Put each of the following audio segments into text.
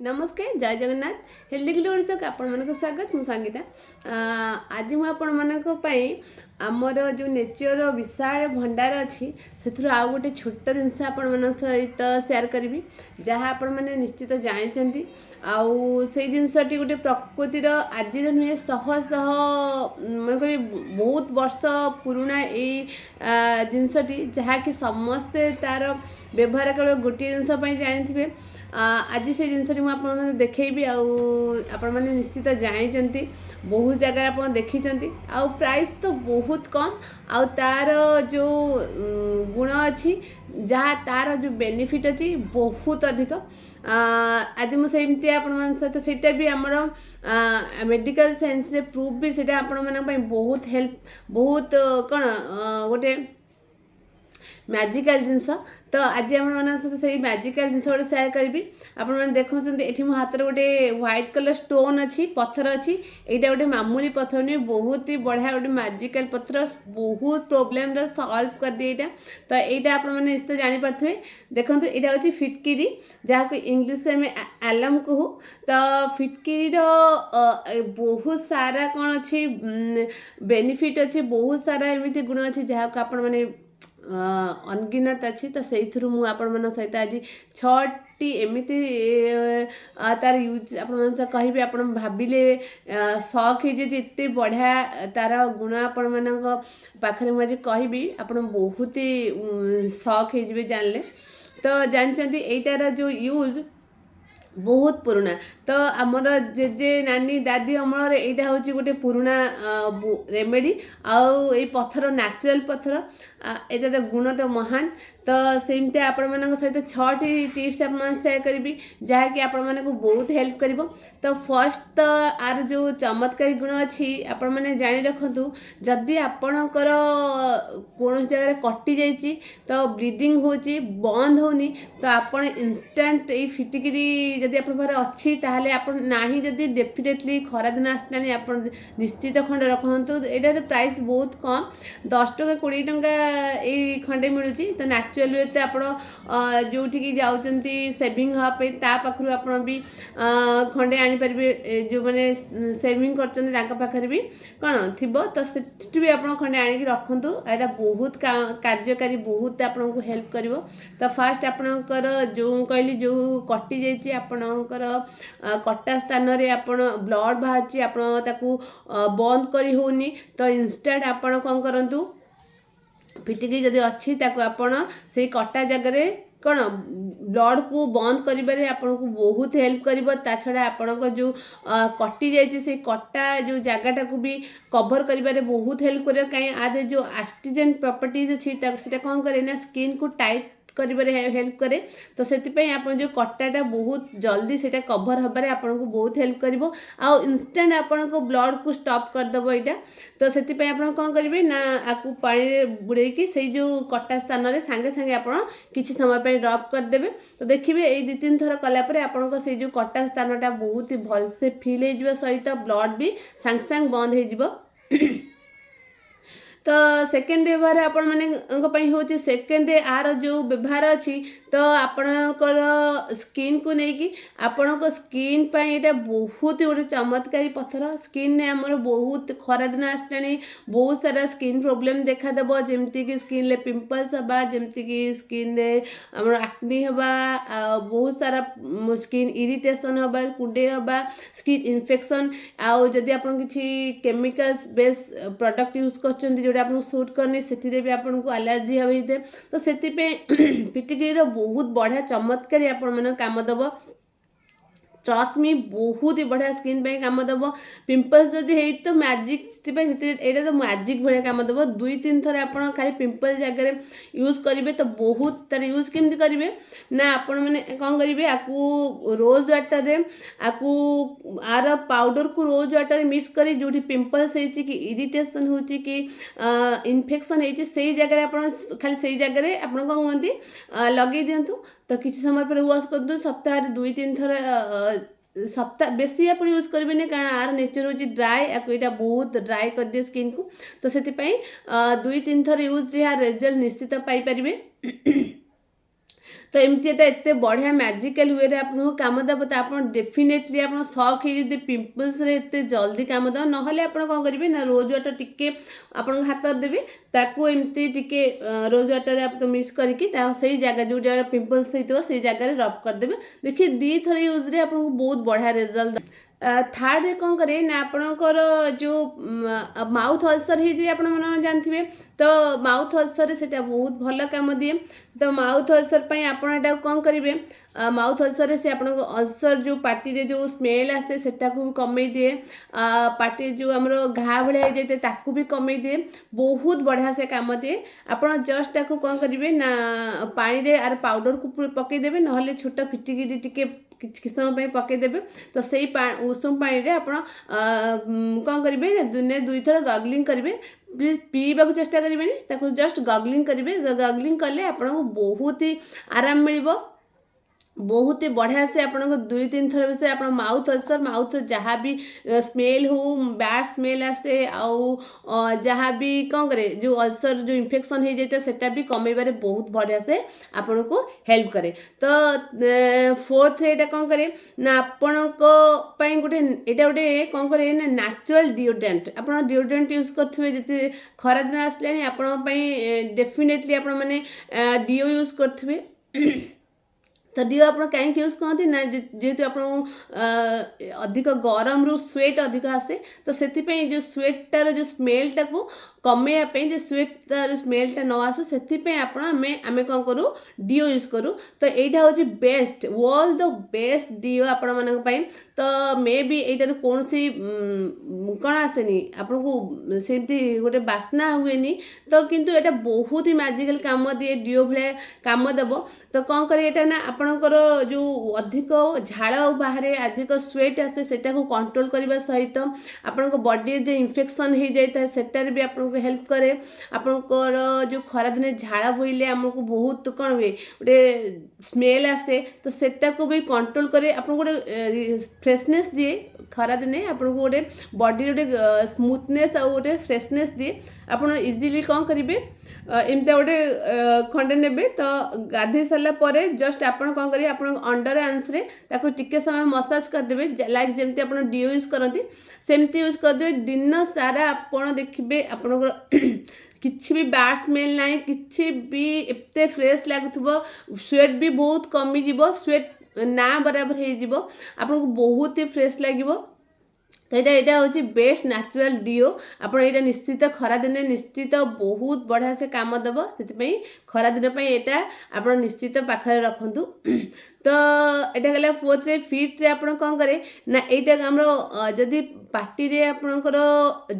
नमस्कार जय Jagannath healthy kilo Odisha को आपण मन स्वागत मु संगीता आज मु आपण मन आमर जो नेचर विशाल भंडार अच्छी से आउ गोटे छोट जिनस आपण मन सहित सेयार करी जहाँ आपण मैंने निश्चित जानते आउ से जिनसटी गोटे प्रकृतिर आज नुहे शह शह मैं कह बहुत वर्ष पुराणा ये जिनसटी जहाँकि समस्ते तार व्यवहार केवल गोटे जिनस जानी आज से जिनस मुझे देखी आपण मैंने निश्चित जानते बहुत जगह आप देखी आउ प्राइस तो बहुत कम आउ तार जो गुण अच्छी जहाँ तार जो बेनिफिट अच्छी बहुत अधिक आज मुझे आपण सहित सेटा भी आमर मेडिकल साइंस रे प्रूफ भी सेटा आपण मन बहुत हेल्प बहुत कौन गोटे मैजिकल जिनस तो आज आम से मैजिकल जिनस गोटे सेयार करी आपने देखुं ये मो हाथ में गोटे व्हाइट कलर स्टोन अच्छी पत्थर अच्छी यहाँ गोटे मामूली पत्थर नहीं बहुत ही बढ़िया गोटे मैजिकल पत्थर बहुत प्रोब्लेम सल्व कर दिए यहाँ तो यहाँ आपने निश्चित जानीपे देखो यहाँ हूँ फिटकिरी जहाँ को इंग्लीश में एलम कहू तो फिटकिरी बहुत सारा कौन अच्छी बेनिफिट अच्छी बहुत सारा एमती गुण अच्छी जहाँ को आपण मैंने अनगिनत अच्छी तो से मुझे सहित आज 6टी एमती तार यूज आप कहि आप भाविले शौक होते बढ़िया तार गुण आपण मान पाखे मुझे कहि आप बहुत ही शौक हो जानले तो जानते यहीटार जो यूज बहुत पुराना तो आमर जेजे नानी दादी अमल यहाँ हूँ गोटे पुराना रेमेडी आउ ये पत्थर नेचुरल पत्थर यार गुण तो महान तो सेमती आपण सहित 6टी टिप्स आप सेयार करी जहाँकि आपण मानक बहुत हेल्प कर तो फर्स्ट तो आर जो चमत्कारी गुण अच्छी आपण मैंने जानी रखु जदि आपणकर कौन जगह कटि जाइए तो ब्लीडिंग होची बंद होनी तो आपण इंस्टेंट ये फिटिकिरी जदि आप अच्छी ताहले आपण नाही जदि डेफिनेटली खरा दिन आसलानी आप निश्चित खंड रखु एटार प्राइस बहुत कम 10 टका 20 टका ये खंडे मिलूँ तो नेचुरल वे आप जो जाऊँगी सेविंग हाँपे पाखु आप भी खंडे आनीपारे जो मैंने सेविंग कर भी कौन थी तो से भी आप खंडे आणिक रखु यहाँ बहुत कार्यकारी बहुत आपको हेल्प कर तो फास्ट आपणकर जो कहली जो कटि जाइए आपणकर कटा स्थान रे आपण ब्लड बाहर आपको बंद करी होनी तो इंस्टेंट आपण कौन करूँ फिटिकी जदि अच्छी आपण से कटा जगह कौन ब्लड को बंद करिबारे आपन को बहुत हेल्प करिबो ता छडा आपन को जो कटि जाइए से कटा जो जगह को भी कवर करिबारे बहुत हेल्प करियो काई आदे जो एस्ट्रिजेंट प्रॉपर्टीज अछि सेटा कौन करे ना स्किन को टाइट करिबारे हेल्प करे तो सेतिपई आपन जो कटाटा बहुत जल्दी सेटा कवर हबारे आपन को बहुत हेल्प करिवो आ इंस्टेंट आपन को ब्लड को स्टॉप कर दबो एटा तो सेतिपई आपन कोन करिवे ना आकु पानी रे बुड़े कि से जो कटा स्थान रे संगे संगे आपन किछि समय पे ड्रॉप कर देबे तो देखिबे ए 2-3 थर कला परे आपन को से जो कटा स्थानटा बहुत ही भल से फील हे जिवो सहित ब्लड भी संग संग बंद हे जिवो तो सेकेंड व्यवहार आपण माने हूँ सेकेंड आर जो व्यवहार अच्छी तो आपणकर स्किन को लेकिन आपण को स्किन यहाँ बहुत गोटे चमत्कारी पत्थर स्किन ने आमर बहुत खरा दिन आसला बहुत सारा स्किन प्रोब्लेम देखादेव जमती स्किन ले पिंपल्स हवा जमती स्किन रे आमर एक्ने हवा बहुत सारा स्किन इरिटेशन हवा कुंडे हवा स्किन इन्फेक्शन आउ जदि आपण किछि केमिकल्स बेस प्रोडक्ट यूज करछन जोटा आपन सूट करनी से भी आपन को एलर्जी होते तो से फिटिकिरी बहुत बढ़िया चमत्कारी आपण मन काम दब ट्रस्ट मी बहुत ही बढ़िया स्किन पे काम दब पिंपल्स जदि है तो मैजिक यहाँ तो मैजिक भाया काम दब 2-3 थर आप खाली पिंपल जगह यूज करेंगे तो बहुत तार यूज केमती करेंगे ना आपण मैंने कौन करेंगे आपको रोज वाटर रे आपको आर पाउडर को रोज वाटर मिक्स करी जो पिंपल्स हो कि इरिटेशन हो कि इन्फेक्शन हो से जगह आप खाली से जगह आप कौन कहते लगे दिंतु तो किसी समय पर वाश कर दो सप्ताह 2-3 थर सप्ताह बेसी आप यूज करेंगे कारण आर नेचर हूँ ड्राए या बहुत ड्राए कर दिए स्किन को तो से 2-3 थर यूज जहाँ रिजल्ट निश्चित पाई परिबे तो एमती एत बढ़िया मैजिकल वे आपको कम देव तो आप डेफिनेटली आप शक हो पिंपल्स एत जल्दी कम देव ना आप कौन करेंगे ना रोज वाटर टिके आप हाथ देवी ताकू एमती टिके रोज वाटर आप मिक्स करके से जगह जो जगह पिंपल्स होती से जगह रब करदे देखिए 2 थर यूज आपको बहुत बढ़िया रिजल्ट थर्ड कौन करे ना आपणकर जो माउथ अल्सर हो जानते तो माउथ अल्सर से बहुत भल कम दिए तो माउथ अल्सर आपड़ा कौन करेंगे माउथ अल्सर से आप अल्सर जो पार्टी जो स्मेल आसे से कमे दिए पार्टी जो आम घा भाया जाए ताकू भी कमे दिए बहुत बढ़िया से कम दिए आप जस्ट ताकू कौन करेंगे ना पानी रे आर पाउडर को पकईदेवे ना छोट फिटिकी टिके किसी समय पकईदेवे तो से उषुम पानी आप कौन करेंगे दिने 2 थर गगलिंग करेंगे प्लीज पीवा चेष्टा करेंगे जस्ट गगलिंग करेंगे गगलिंग कले आपको बहुत ही आराम मिल बहुत ही बढ़िया से आपको 2-3 थर विषय आप माउथ अल्सर माउथ जहाँ भी स्मेल हो बैड स्मेल आसे आउ जहाँ भी कौन करे जो अल्सर जो इन्फेक्शन हो जाता है सेटा भी कमेबारे बहुत बढ़िया से आपन को हेल्प करे तो फोर्थ एटा कौन करे ना आपण को पई गोटे एटा गोटे कौन करे ना नेचुरल डिओड्रेंट आप डिओड्रेंट यूज करथिबे जति खरा दिन आसलानी आपण पई डेफिनेटली आपण माने डिओ यूज करथिबे तो डिओ आप कहीं यूज करते ना जेहेतु आप अधिक गरम रु स्वेट अधिक आसे तो से जो स्वेटार जो स्मेलटा को कमेवाई जो स्वेटार स्मेलटा न आसू से आम कौन करूँ डिओ यूज करूँ तो यहाँ हूँ बेस्ट वर्ल्ड द बेस्ट डिओ आपण मानी तो मे बी यार कौन सी कौन आसेनी आपन को सेमती गोटे बास्ना हुए तो किंतु एटा बहुत ही मैजिकल काम दिए डिओ भाया काम देव तो कौन करें ना आपणकर जो अधिक झाड़ बाहर अधिक स्वेट आसे से कंट्रोल करने सहित आपण बॉडी जो इन्फेक्शन हो जाता है सेटार भी आपको हेल्प करे आपणकर जो खरा दिन झाड़ा बोले आमको बहुत कौन हुए गोटे स्मेल आसे तो सेटा को भी कंट्रोल करे आपको गोटे फ्रेशनेस दिए खरा दिने आपको गोटे बॉडी गोटे स्मूथनेस और गोटे फ्रेशनेस दिए आप इजिली कौन करेंगे एमती गोटे खंडे ने तो गाधे सारापर जस्ट आप कौन करेंगे आप अंडर आर्म्स टिके समय मसाज करदे लाइक जमी आप डिओ यूज करती सेमती यूज करदे दिन सारा आप देखिए आपंकर किसी भी बैड स्मेल ना किसी भी एते फ्रेश लगुव स्वेट भी बहुत कमिज स्वेट ना बराबर हो आपको बहुत ही फ्रेश लगे तो यहाँ हूँ बेस्ट नेचुरल डिओ आप निश्चित खरा दिन निश्चित बहुत बढ़िया से काम देव से खरा दिन यहाँ आप निश्चित पाखे रखु तो यहाँ गला फोर्थ रे फिफ्थ रे आप कौन करे ना यहाँ आम जदि पार्टी रे आपणकर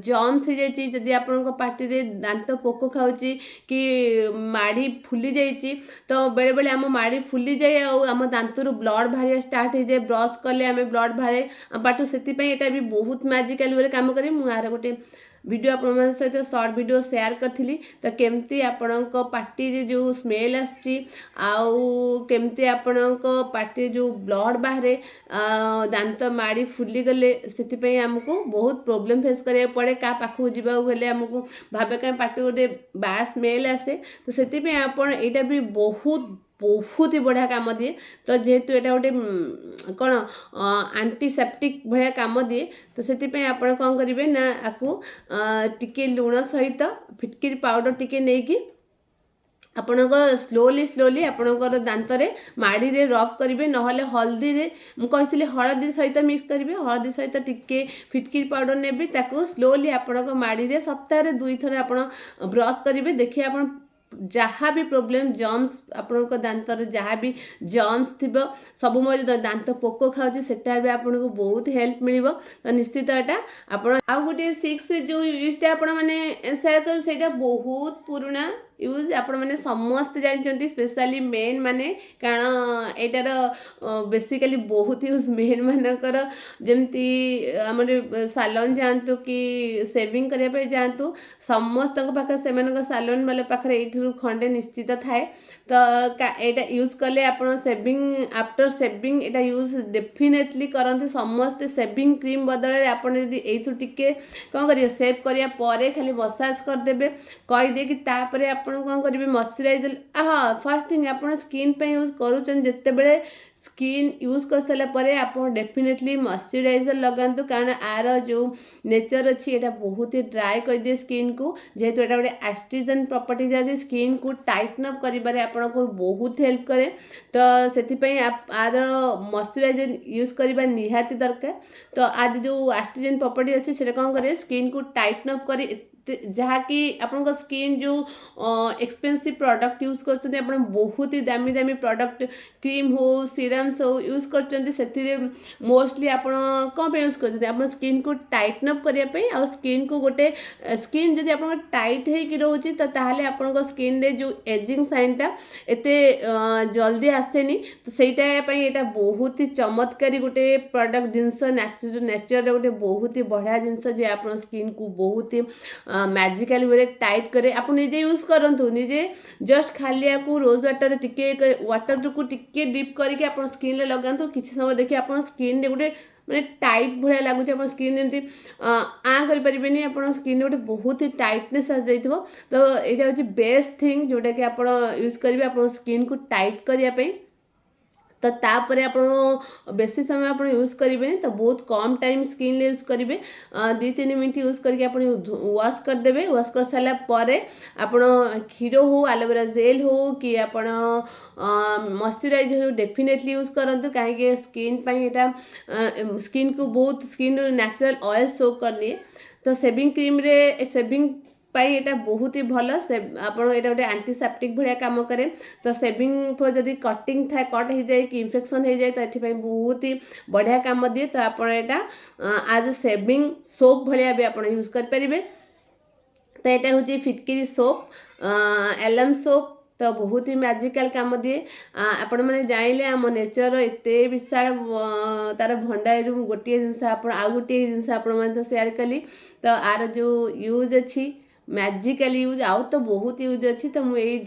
जम्स हो जाइए जदि आपण पार्टी रे दांत पोक खाऊँच कि माड़ी फुली जाइए तो बेले बेले आम माड़ी फुली जाए आम दांतर ब्लड बाहर स्टार्ट हो जाए ब्रश कले आम ब्लड बाहर पाटू से भी बहुत मैजिकल वे काम करे मुझे गोटे वीडियो आप सहित शॉर्ट वीडियो शेयर करी तो केमती आपण पार्टी जो स्मेल आमती आपण पार्टी जो ब्लड बाहर दांत माड़ी फुली गले से आमको बहुत प्रोब्लेम फेस करा पड़े क्या पाखक जावाक आमको भावे कहीं पार्टी गोटे बैड स्मेल आसे तो से यहाँ भी बहुत ही बढ़िया काम दिए तो जेहेतु यहाँ गोटे कौन एंटीसेप्टिक भाया काम दिए तो से आप कौन करेंगे ना आपको टिके लुण सहित फिटकिरी पाउडर टिके नहीं कि आपण स्लोली आपणकर दांतरे माड़ी रे रफ करेंगे ना हल्दी रे मुझे हलदी सहित मिक्स करेंगे हलदी सहित टिके फिटकिरी पाउडर नेबी ताकू स्लोली आपण माड़ी रे सप्ताह 2 थर आप ब्रश करेंगे देखिए आप जहाँ भी प्रोब्लेम जम्स आपण दांतर जहाँ भी जम्स थी सब दांत पोक खाऊँ सेटा भी आपको बहुत हेल्प मिल तो निश्चित यहाँ आप गोटे 6 जो यूजटा आप शेयर कर बहुत पुराना यूज आपण मैंने समस्त जानते स्पेशली मेन माने कारण एटार बेसिकली बहुत यूज मेन मानकर जमती आम सालन जातु कि सेविंग करने जातु समस्त पाखे से सालन वाले पाखे ये खंडे निश्चित थाए तो यहाँ यूज कले आप सेविंग आफ्टर सेविंग यहाँ यूज डेफिनेटली करते समस्ते सेविंग क्रीम बदल आपड़ टिके कौन करेंगे सेव कराया खाली मसाज करदे कहीदे कि तापर आप आपण कौन करेंगे मॉइस्चराइजर हाँ फर्स्ट थिंग आप स्किन पे यूज करूँ जितेबले स्किन यूज कर सारा पर आप डेफिनेटली मॉइस्चराइजर लगातु कारण आर जो नेचर अच्छी यहाँ बहुत ही ड्राए कर दिए स्किन को जेहेतु यहाँ गोटे एस्ट्रिजन प्रॉपर्टीज आज स्किन को टाइटन अप कर आपन को बहुत हेल्प करे तो से आर मॉइस्चराइजर यूज करवा निहाती दरकार तो आज जो एस्ट्रिजन प्रॉपर्टी अच्छी से कौन करे स्किन को टाइटन अप कर जहाँकि आपण स्किन जो एक्सपेंसिव प्रोडक्ट यूज कर बहुत ही दामी दामी प्रोडक्ट क्रीम हो सीरम्स हो यूज कर मोस्टली आप कौन यूज कर स्किन को टाइटन अप करने आ स्किन को गोटे स्किन जब आप टाइट होकर रोचे तो ताहले आपण स्किन रे जो एजिंग साइनटा एते जल्दी आसेनी तो सहीटापी यहाँ बहुत ही चमत्कारी गोटे प्रोडक्ट जिनस नेचर गोटे बहुत ही बढ़िया जिनस जे आप स्किन को बहुत ही मैजिकल वे टाइट करे आप निजे यूज करंतु निजे जस्ट खाली आपको रोज वाटर टिके वाटर को टिके डिप करके आप स्किन रे लगातु किसी समय देखिए आप स्किन रे गोटे मैंने टाइट भाया लगुच आप स्किन जमी आ करें आप स्किन गोटे बहुत ही टाइटनेस आ जाइए तो यहाँ हूँ बेस्ट थिंग जोटा कि आप यूज करेंगे आप स्किन को टाइट करने तो तापर आप बेसी समय आप यूज करेंगे तो बहुत कम टाइम स्किन यूज करेंगे 2-3 मिनट यूज करके आप वाश करदे वाश कर सारा पर आप क्षीर हो एलोवेरा जेल हो कि आप मॉइस्चराइजर हो डेफिनेटली यूज करूँ कहीं स्किन यहाँ स्किन को बहुत स्किन नेचुरल ऑयल सोक कर लिए तो सेविंग क्रीम रे सेविंग यहाँ बहुत ही भल से आप गोटे एंटीसेप्टिक भाया काम करे तो सेविंग जदि कटिंग थाए कट हो जाए कि इन्फेक्शन हो जाए तो ये बहुत ही बढ़िया काम दिए तो आप आज सेविंग सोप भाया भी आप यूज करेंगे तो यहाँ हूँ फिटकिरी सोप एलम सोप तो बहुत ही मैजिकल काम दिए आपण मैंने जाइले आम नेचर एत विशाल तार भंडार गोटे जिनस आउ गोटे जिनस आप सेयार कली तो आर जो यूज अच्छी मैजिकल यूज आउ तो बहुत यूज अच्छी तो मुझे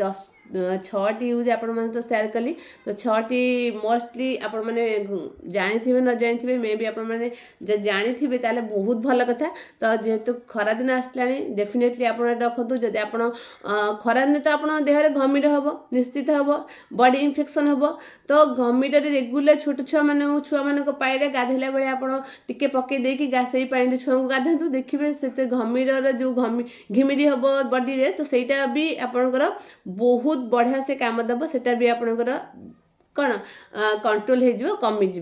6टी यूज आपण तो सेयार कली तो 6टी मोस्टली आपण मैंने जानी थे न जानी थे मे भी आपण मैंने जानी थे ताले बहुत भल कथा तो जेहेतु खरा दिन आसला डेफिनेटली आप रखु जदि आप खरा दिन तो आप देहरे घमिर हम निश्चित हम बॉडी इन्फेक्शन हम तो घमिर रेगुलर छोट छुआ मान पाए गाधेला बेले आप टिके पकई देकी से पानी छुआ को गाधु देखिए से घमिर जो घिमिरी हम बॉडी रे तो सहीटा भी आपणकर बहुत बढ़िया से काम दब सेटा भी आपणकर कौन कंट्रोल हो कमिज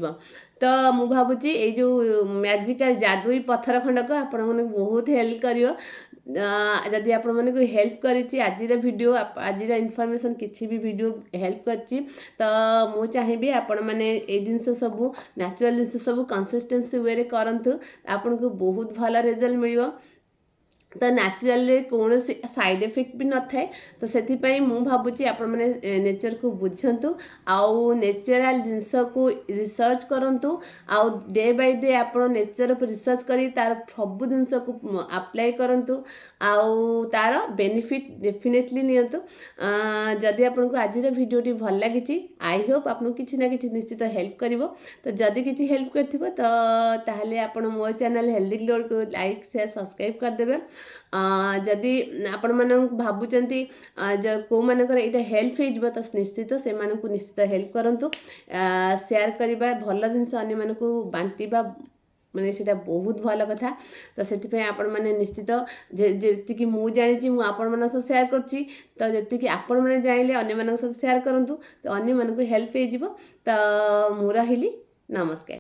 तो मु भावुची ये जो मैजिकल जादुई पत्थर खंडक आपण मन बहुत हेल्प करियो जदि आपण मन को हेल्प करी आज वीडियो आज इनफॉरमेशन किसी भी वीडियो हेल्प करची तो मु चाहिए आपण मैंने ये जिनस सब नेचुरल जिनस सब कंसिस्टेंसी वे करंतु आपन को बहुत भल रिजल्ट मिलियो तो नेचुरल कौन साइड इफेक्ट भी न थाए तो से भावुची आप नेचर को बुझंतु आउ नेचुरल जिनस को रिसर्च करंतु आउ डे बाय डे आप नेचर पर रिसर्च करी तार सब जिनस को अप्लाई करंतु आउ तार बेनिफिट डेफिनेटली नियंतु जदि आपन को आज वीडियोटी भल लगी आई होप आपन किसी ना किसी निश्चित हेल्प करिवो तो जदि किसी हेल्प करथिबो तो ताहले आपन मो चैनल हेल्दी ग्लो को लाइक शेयर सब्सक्राइब कर देबे जदि आपण मन भावुचंती को मानकर ये हेल्प हो तो निश्चित से निश्चित हेल्प करंतु शेयर करवा भल जिनस अन्य मानक बांटिबा माने सेटा बहुत भल कथा तो से आपण मैंने निश्चित जी मु जानी मु आपण मन सह शेयर करची तो जी आपण मैंने जाइले अन्य मान सह शेयर करंतु तो अन्य मानक हेल्प हो तो मु रहिली नमस्कार।